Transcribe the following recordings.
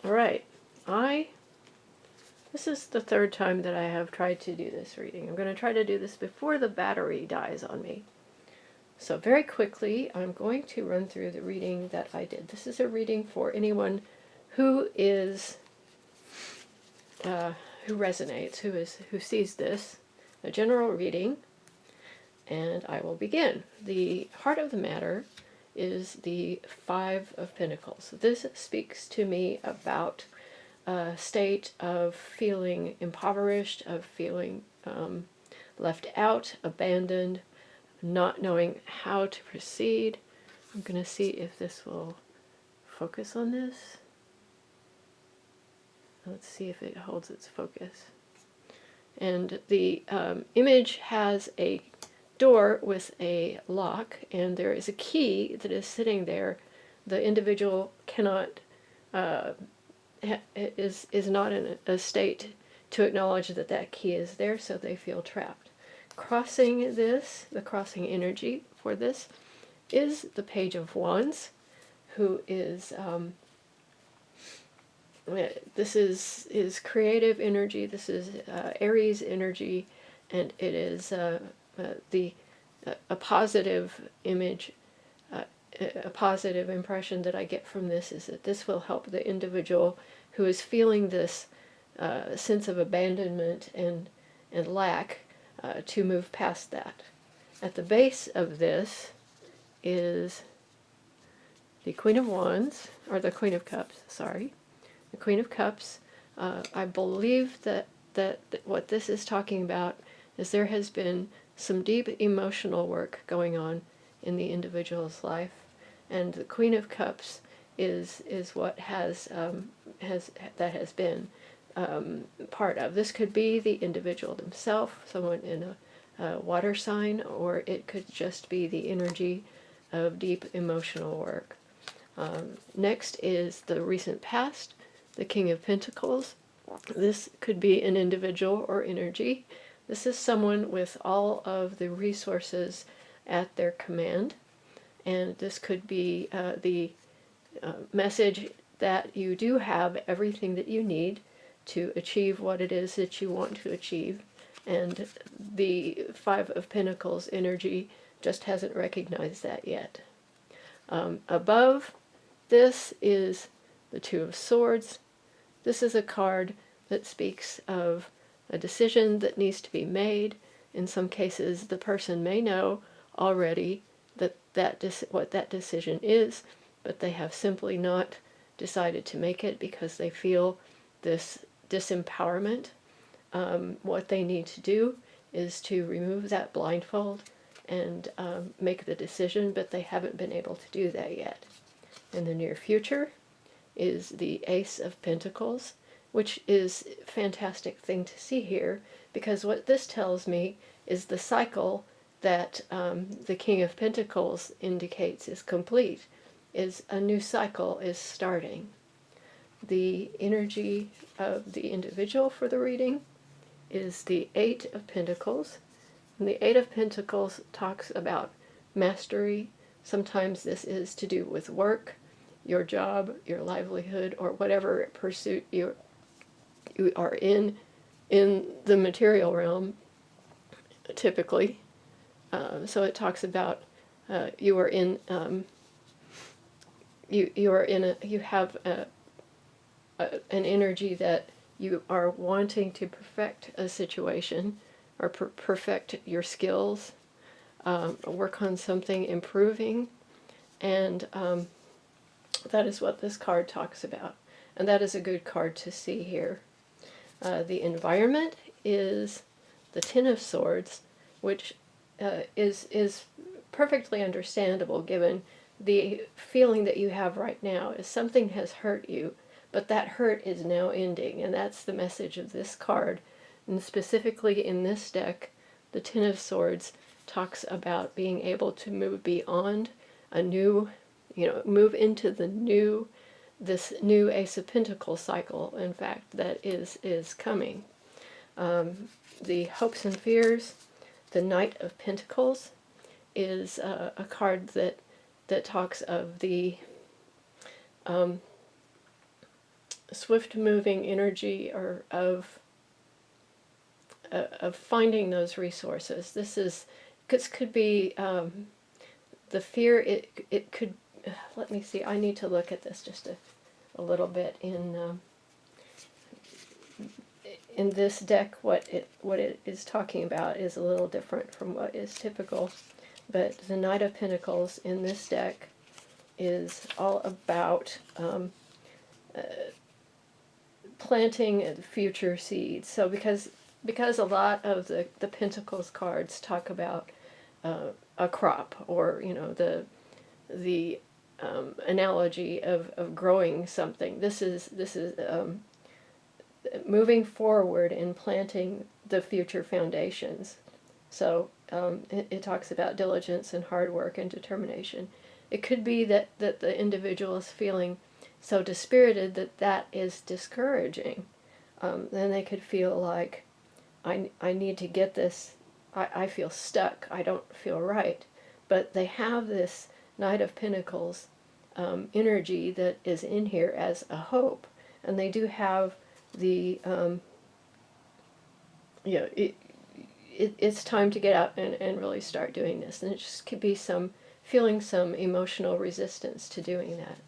Alright, this is the third time that I have tried to do this reading. I'm going to try to do this before the battery dies on me. So very quickly, I'm going to run through the reading that I did. This is a reading for anyone who is, who resonates, who sees this, a general reading, and I will begin. The heart of the matter is the Five of Pentacles. This speaks to me about a state of feeling impoverished, of feeling left out, abandoned, not knowing how to proceed. I'm going to see if this will focus on this. Let's see if it holds its focus. And the image has a door with a lock, and there is a key that is sitting there. The individual cannot is not in a state to acknowledge that that key is there, so they feel trapped. Crossing this, the crossing energy for this, is the Page of Wands, who is this is creative energy. This is Aries energy, and it is a positive image. A positive impression that I get from this is that this will help the individual who is feeling this sense of abandonment and lack to move past that. At the base of this is the Queen of Wands, or the Queen of Cups, sorry. The Queen of Cups. I believe that what this is talking about is there has been some deep emotional work going on in the individual's life, and the Queen of Cups is what has been part of. This could be the individual themselves, someone in a water sign, or it could just be the energy of deep emotional work. Next is the recent past, the King of Pentacles. This could be an individual or energy. This is someone with all of the resources at their command, and this could be the message that you do have everything that you need to achieve what it is that you want to achieve, and the Five of Pentacles energy just hasn't recognized that yet. Above this is the Two of Swords. This is a card that speaks of a decision that needs to be made. In some cases, the person may know already what that decision is, but they have simply not decided to make it because they feel this disempowerment. What they need to do is to remove that blindfold and make the decision, but they haven't been able to do that yet. In the near future is the Ace of Pentacles, which is a fantastic thing to see here, because what this tells me is the cycle that the King of Pentacles indicates is complete, is a new cycle is starting. The energy of the individual for the reading is the Eight of Pentacles. And the Eight of Pentacles talks about mastery. Sometimes this is to do with work, your job, your livelihood, or whatever pursuit you are in the material realm, typically. So it talks about you are in you have an energy that you are wanting to perfect a situation, or perfect your skills, work on something improving, and that is what this card talks about, and that is a good card to see here. The environment is the Ten of Swords, which is perfectly understandable given the feeling that you have right now is something has hurt you, but that hurt is now ending, and that's the message of this card. And specifically in this deck, the Ten of Swords talks about being able to move beyond a new, move into this new Ace of Pentacles cycle, in fact, that is coming. The hopes and fears, the Knight of Pentacles, is a card that talks of the swift-moving energy or of finding those resources. This could be the fear. It could. Let me see. I need to look at this just a little bit in this deck. What it is talking about is a little different from what is typical. But the Knight of Pentacles in this deck is all about planting future seeds. So because a lot of the Pentacles cards talk about a crop, or the analogy of growing something. This is moving forward and planting the future foundations. So it talks about diligence and hard work and determination. It could be that the individual is feeling so dispirited that is discouraging. Then they could feel like, I need to get this, I feel stuck, I don't feel right. But they have this Knight of Pentacles energy that is in here as a hope. And they do have the, it's time to get up and really start doing this. And it just could be feeling some emotional resistance to doing that.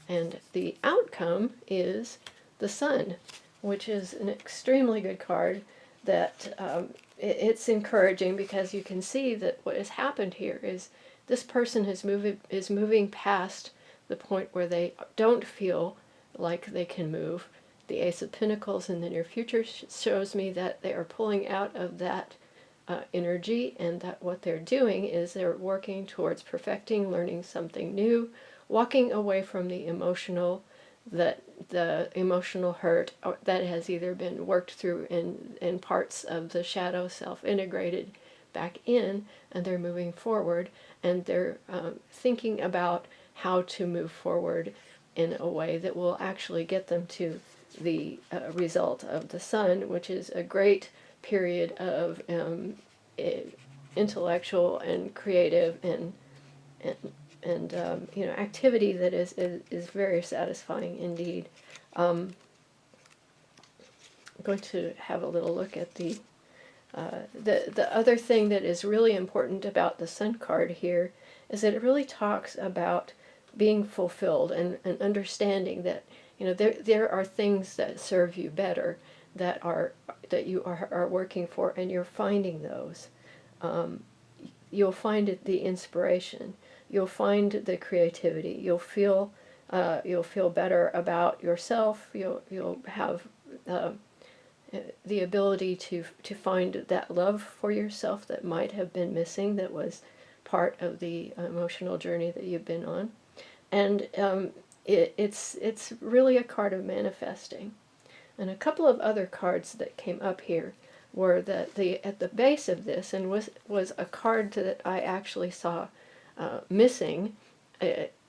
And the outcome is the Sun, which is an extremely good card that it's encouraging, because you can see that what has happened here is this person is moving past the point where they don't feel like they can move. The Ace of Pentacles in the near future shows me that they are pulling out of that energy, and that what they're doing is they're working towards perfecting, learning something new, walking away from the emotional hurt that has either been worked through in parts of the shadow self, integrated back in, and they're moving forward, and they're thinking about how to move forward in a way that will actually get them to the result of the Sun, which is a great period of intellectual and creative and activity that is very satisfying indeed. I'm going to have a little look at the other thing that is really important about the Sun card here is that it really talks about being fulfilled and understanding that there are things that serve you better, that you are working for, and you're finding those. You'll find the inspiration. You'll find the creativity. You'll feel better about yourself. You'll have the ability to find that love for yourself that might have been missing, that was part of the emotional journey that you've been on. And it's really a card of manifesting. And a couple of other cards that came up here were that at the base of this, and was a card that I actually saw missing,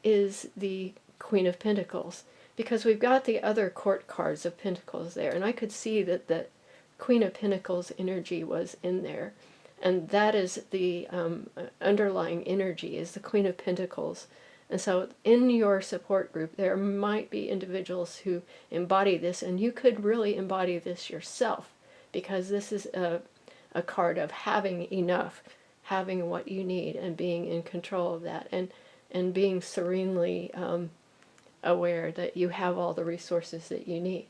is the Queen of Pentacles, because we've got the other court cards of Pentacles there, and I could see that the Queen of Pentacles energy was in there, and that is the underlying energy, is the Queen of Pentacles. And so in your support group there might be individuals who embody this, and you could really embody this yourself, because this is a card of having enough, having what you need, and being in control of that, and being serenely aware that you have all the resources that you need.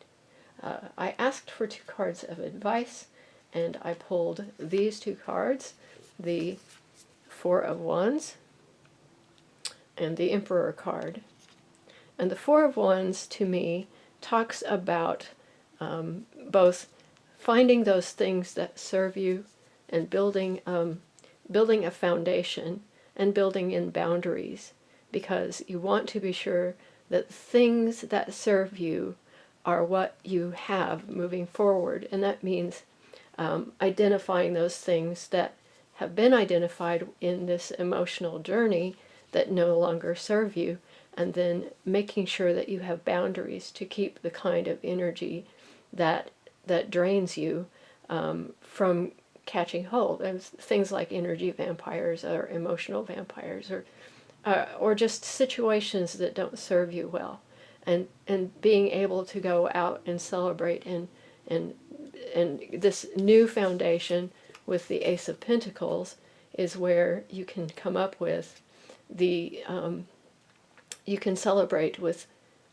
I asked for 2 cards of advice, and I pulled these 2 cards, the Four of Wands and the Emperor card. And the Four of Wands, to me, talks about both finding those things that serve you, and building a foundation, and building in boundaries, because you want to be sure that things that serve you are what you have moving forward. And that means identifying those things that have been identified in this emotional journey that no longer serve you, and then making sure that you have boundaries to keep the kind of energy that drains you from catching hold. And things like energy vampires, or emotional vampires, or just situations that don't serve you well. and being able to go out and celebrate and and this new foundation with the Ace of Pentacles is where you can come up with the you can celebrate with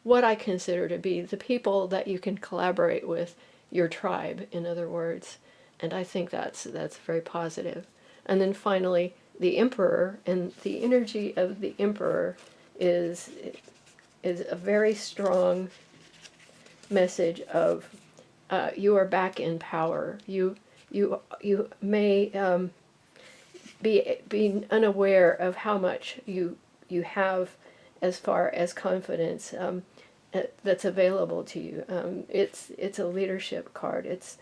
what I consider to be the people that you can collaborate with, your tribe, in other words. And I think that's very positive. And then finally, the Emperor, and the energy of the Emperor is is a very strong message of you are back in power. You may be unaware of how much you have as far as confidence that's available to you. It's a leadership card. It's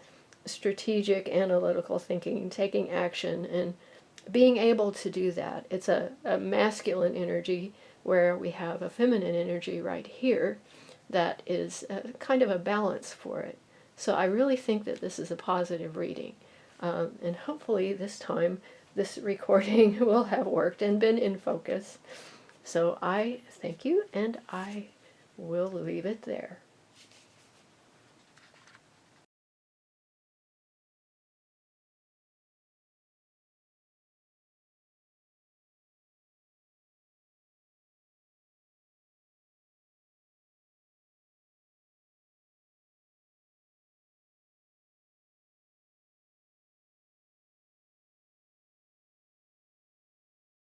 strategic, analytical thinking, taking action, and being able to do that. It's a masculine energy where we have a feminine energy right here that is kind of a balance for it. So I really think that this is a positive reading. And hopefully this time this recording will have worked and been in focus. So I thank you, and I will leave it there.